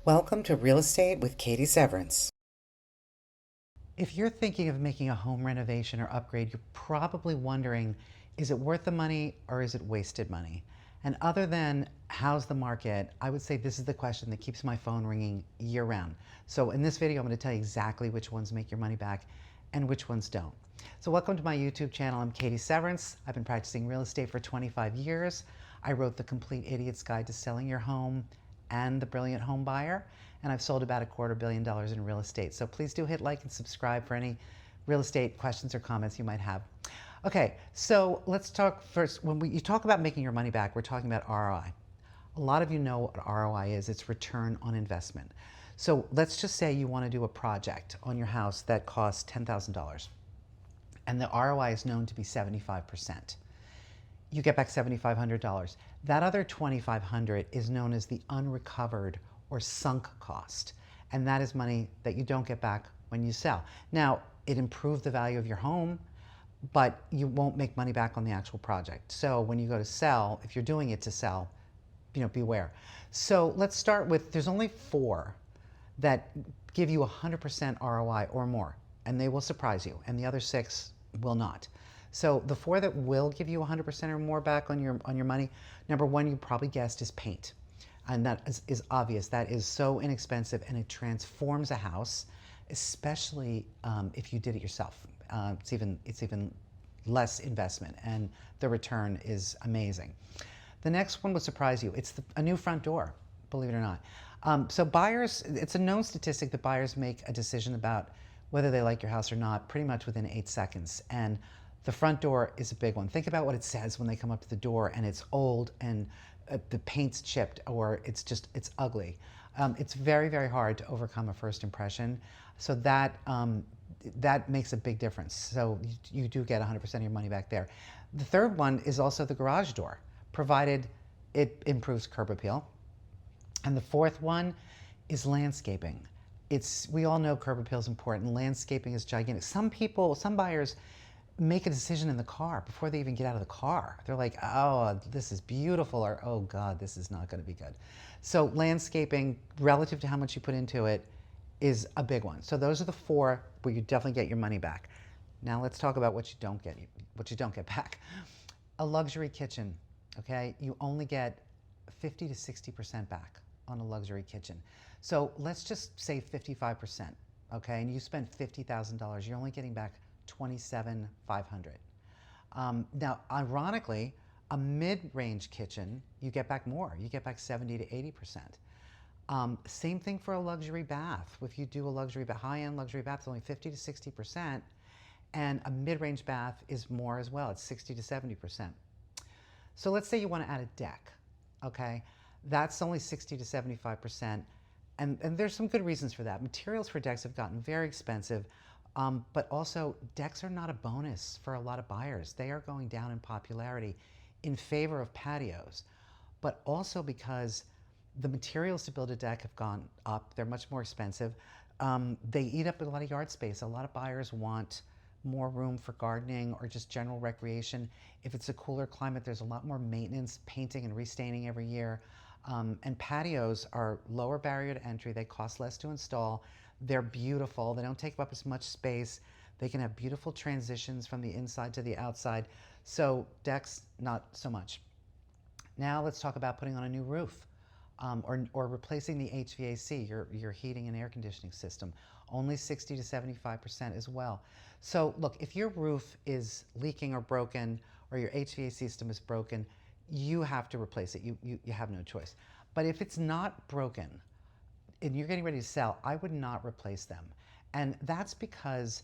Welcome to Real Estate with Katie Severance. If you're thinking of making a home renovation or upgrade, you're probably wondering, is it worth the money or is it wasted money? And other than how's the market, I would say this is the question that keeps my phone ringing year round. So in this video, I'm going to tell you exactly which ones make your money back and which ones don't. So welcome to my YouTube channel. I'm Katie Severance. I've been practicing real estate for 25 years. I wrote The Complete Idiot's Guide to Selling Your Home and The Brilliant Home Buyer, and I've sold about $250 million in real estate. So please do hit like and subscribe for any real estate questions or comments you might have. Okay, so let's talk first. When you talk about making your money back, we're talking about ROI. A lot of you know what ROI is. It's return on investment. So let's just say you want to do a project on your house that costs $10,000, and the ROI is known to be 75%. You get back $7,500. That other $2,500 is known as the unrecovered or sunk cost. And that is money that you don't get back when you sell. Now, it improved the value of your home, but you won't make money back on the actual project. So when you go to sell, if you're doing it to sell, beware. So let's start with, there's only 4 that give you 100% ROI or more, and they will surprise you, and the other 6 will not. So the 4 that will give you 100% or more back on your money, number 1, you probably guessed, is paint. And that is obvious. That is so inexpensive, and it transforms a house, especially if you did it yourself. It's even less investment, and the return is amazing. The next one would surprise you. It's a new front door, believe it or not. So buyers, it's a known statistic that buyers make a decision about whether they like your house or not pretty much within 8 seconds. And the front door is a big one. Think about what it says when they come up to the door and it's old and the paint's chipped, or it's ugly. It's very, very hard to overcome a first impression. So that makes a big difference. So you do get 100% of your money back there. The third one is also the garage door, provided it improves curb appeal. And the fourth one is landscaping. We all know curb appeal is important. Landscaping is gigantic. Some buyers make a decision in the car before they even get out of the car. They're like, oh, this is beautiful, or oh God, this is not going to be good. So landscaping, relative to how much you put into it, is a big one. So those are the 4 where you definitely get your money back. Now let's talk about what you don't get back. A luxury kitchen, okay? You only get 50 to 60% back on a luxury kitchen. So let's just say 55%, okay? And you spent $50,000, you're only getting back $27,500. Now, ironically, a mid-range kitchen, you get back more. You get back 70 to 80%. Same thing for a luxury bath. If you do a high-end luxury bath, it's only 50 to 60%, and a mid-range bath is more as well. It's 60 to 70%. So let's say you want to add a deck, okay? That's only 60 to 75%, and there's some good reasons for that. Materials for decks have gotten very expensive. But also, decks are not a bonus for a lot of buyers. They are going down in popularity in favor of patios, but also because the materials to build a deck have gone up. They're much more expensive. They eat up a lot of yard space. A lot of buyers want more room for gardening or just general recreation. If it's a cooler climate, there's a lot more maintenance, painting and restaining every year. And patios are lower barrier to entry. They cost less to install. They're beautiful. They don't take up as much space. They can have beautiful transitions from the inside to the outside. So decks, not so much. Now let's talk about putting on a new roof, or replacing the HVAC, your heating and air conditioning system. Only 60 to 75% as well. So look, if your roof is leaking or broken, or your HVAC system is broken, you have to replace it. You have no choice. But if it's not broken, and you're getting ready to sell, I would not replace them. And that's because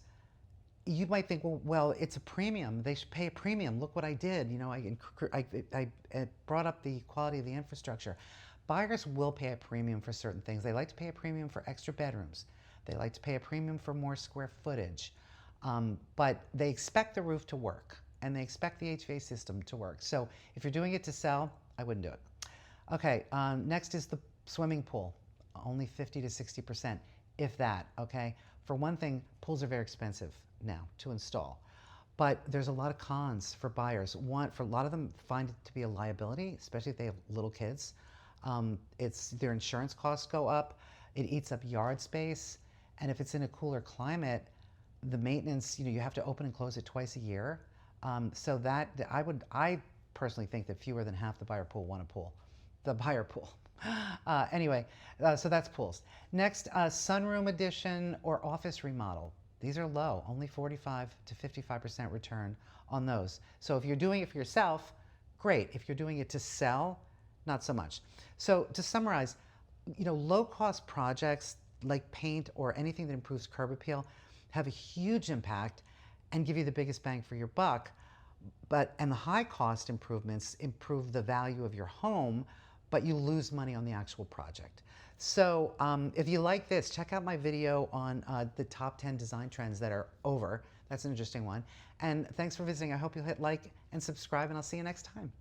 you might think, well, it's a premium. They should pay a premium. Look what I did. I brought up the quality of the infrastructure. Buyers will pay a premium for certain things. They like to pay a premium for extra bedrooms. They like to pay a premium for more square footage. But they expect the roof to work, and they expect the HVAC system to work. So if you're doing it to sell, I wouldn't do it. Okay, next is the swimming pool. Only 50 to 60%, if that, okay? For one thing, pools are very expensive now to install. But there's a lot of cons for buyers. One, for a lot of them, find it to be a liability, especially if they have little kids. Their insurance costs go up. It eats up yard space, and if it's in a cooler climate, the maintenance, you have to open and close it twice a year. So that I personally think that fewer than half the buyer pool want a pool. The buyer pool. Anyway, so that's pools. Next, sunroom addition or office remodel. These are low, only 45 to 55% return on those. So if you're doing it for yourself, great. If you're doing it to sell, not so much. So to summarize, low-cost projects like paint or anything that improves curb appeal have a huge impact and give you the biggest bang for your buck. And the high-cost improvements improve the value of your home, but you lose money on the actual project. So if you like this, check out my video on the top 10 design trends that are over. That's an interesting one. And thanks for visiting. I hope you'll hit like and subscribe, and I'll see you next time.